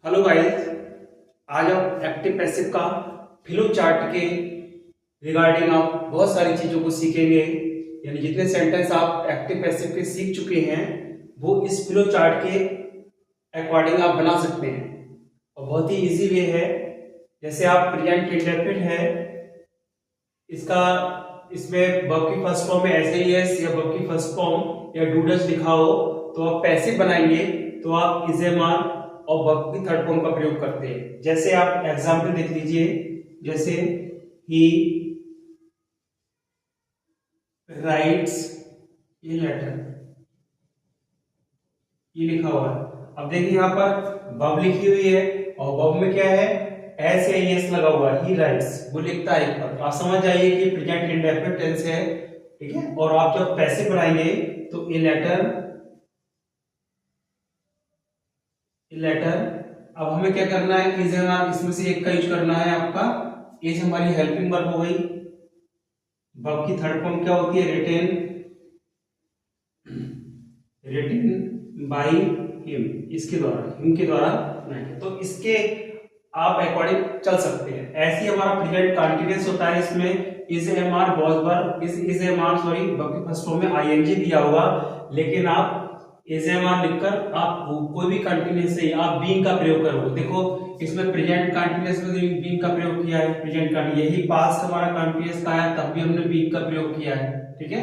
Hello guys, आज हम active passive का फ्लो चार्ट के रिगार्डिंग आप बहुत सारी चीजों को सीखेंगे। यानी जितने सेंटेंस आप एक्टिव पैसिव के सीख चुके हैं वो इस फ्लो चार्ट के अकॉर्डिंग आप बना सकते हैं और बहुत ही इजी वे है। जैसे आप प्रेजेंट इंडेफिनिट है, इसका इसमें वर्ब की फर्स्ट फॉर्म में ऐसे ही एस या वर्ब की फर्स्ट फॉर्म या डूडल्स लिखा हो तो आप पैसिव बनाएंगे तो आप इज एम आर और वर्ब की थर्ड फॉर्म का प्रयोग करते हैं। जैसे आप एग्जांपल देख लीजिए, जैसे ही राइट्स ये लेटर, ये लिखा हुआ है। अब देखिए यहाँ पर वर्ब लिखी हुई है और वर्ब में क्या है, एस या एस लगा हुआ है। ही राइट्स वो लिखता है एक पर। आप समझ जाइए कि प्रेजेंट इंडेफिनिट टेंस है, ठीक है। और आप जब पैसिव बनाएंगे तो ए लेटर। अब हमें क्या करना है, इज एम इसमें से एक का यूज करना है आपका। इज हमारी हेल्पिंग वर्ब हो गई। वर्ब की थर्ड फॉर्म क्या होती है, रिटेन बाय हिम, इसके द्वारा, हिम के द्वारा। तो इसके आप अकॉर्डिंग चल सकते हैं। ऐसे ही हमारा प्रेजेंट कंटीन्यूअस होता है, इसमें is am are was verb, is am are sorry verb की फर्स्ट फॉर्म में आईएनजी दिया होगा, लेकिन आप इज एम आर लिखकर आप कोई भी कंटीन्यूअस से आप बीइंग का प्रयोग करोगे। देखो इसमें प्रेजेंट कंटीन्यूअस में बीइंग का प्रयोग किया है, प्रेजेंट का। यही पास्ट हमारा कंटीन्यूअस का है, तब भी हमने बीइंग का प्रयोग किया है, ठीक है।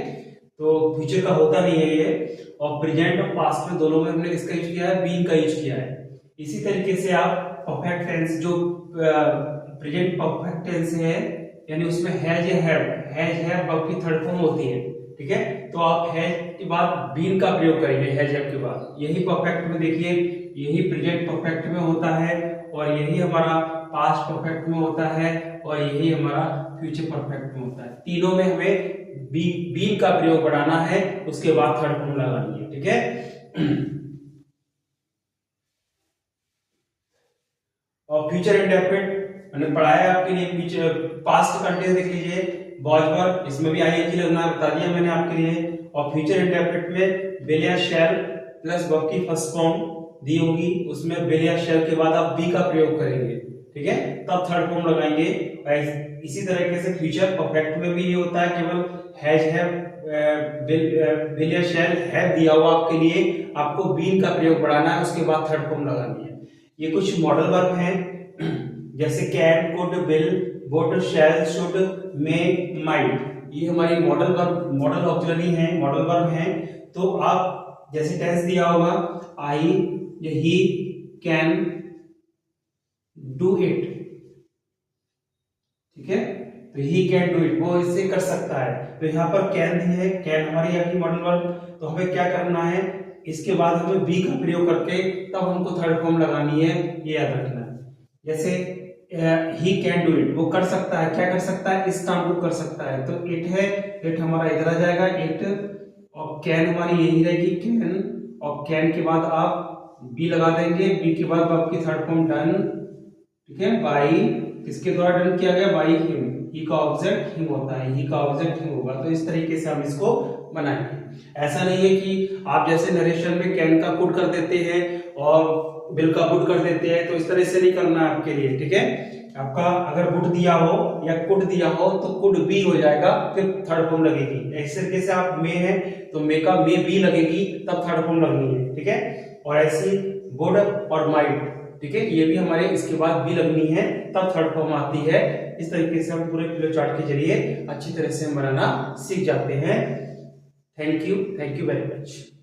तो फ्यूचर का होता नहीं है ये, और प्रेजेंट और पास्ट में दोनों में हमने किसका यूज किया है, बीइंग का यूज किया है। इसी तरीके से आप परफेक्ट टेंस, जो प्रेजेंट परफेक्ट टेंस है, यानी उसमें हैज या हैव वर्ब की थर्ड फॉर्म होती है, ठीक है। तो आप हैज के बाद बीन का प्रयोग करेंगे, हैज के बाद। यही परफेक्ट में देखिए, यही प्रेजेंट परफेक्ट में होता है, और यही हमारा पास्ट परफेक्ट में होता है, और यही हमारा फ्यूचर परफेक्ट में होता है। तीनों में हमें बीन का प्रयोग बढ़ाना है, उसके बाद थर्ड फॉर्म लगानी है, ठीक है। और फ्यूचर इंडेफिनिट मैंने पढ़ाया आपके लिए। फ्यूचर पास्ट कंटीन्यूअस देख लीजिए, वॉज वर्ब, इसमें भी आईएनजी लगना बता दिया मैंने आपके लिए। और फ्यूचर इंडेफिनिट में विल या शैल प्लस वर्ब की फर्स्ट फॉर्म दी होगी, उसमें विल या शैल के बाद आप बी का प्रयोग करेंगे, ठीक है, तब थर्ड फॉर्म लगाएंगे। इसी तरीके से फ्यूचर परफेक्ट में भी ये होता है, केवल हैज हैव विल या शैल हैव दिया हुआ आपके लिए, आपको बीन का प्रयोग बढ़ाना है, उसके बाद थर्ड फॉर्म लगानी है। ये कुछ मॉडल वर्ब हैं, जैसे can, could, will, would, shall, should, may, might. ये हमारी मॉडल वर्ब, मॉडल ऑक्सिलरी हैं, मॉडल वर्ब हैं। तो आप जैसे टेंस दिया होगा, आई या ही कैन डू इट, ठीक है। तो ही कैन डू इट, वो इससे कर सकता है। तो यहाँ पर कैन दी है, कैन हमारी यहाँ की मॉडल वर्ब। तो हमें क्या करना है, इसके बाद हमें बी का प्रयोग करके तब हमको थर्ड फॉर्म लगानी है, ये याद रखना है। जैसे ही कैन डू इट, वो कर सकता है, क्या कर सकता है, इस काम को कर सकता है। तो इट है, इट हमारा इधर आ जाएगा, इट, और कैन हमारी यही रहेगी, कैन, और कैन के बाद आप बी लगा देंगे, बी के बाद आपकी थर्ड फॉर्म डन, ठीक है। बाई, किसके द्वारा डन किया गया, बाई हिम, ही का ऑब्जेक्ट हिम होता है, ही का ऑब्जेक्ट हिम होगा। तो इस तरीके से हम इसको बनाएंगे। ऐसा नहीं है कि आप जैसे नरेशन में कैन का कुड कर देते हैं और बिल का वुड कर देते हैं, तो इस तरह से नहीं करना है आपके लिए, ठीक है। आपका अगर वुड दिया हो या कुड दिया हो तो कुड बी हो जाएगा, फिर थर्ड फॉर्म लगेगी। इस तरीके से आप मे है तो मे का मे बी लगेगी, तब थर्ड फॉर्म लगनी है, ठीक है। और ऐसी वुड और माइट, ठीक है, ये भी हमारे इसके बाद बी लगनी है, तब थर्ड फॉर्म आती है। इस तरीके से हम पूरे फ्लो चार्ट के जरिए अच्छी तरह से हम बनाना सीख जाते हैं। Thank you very much.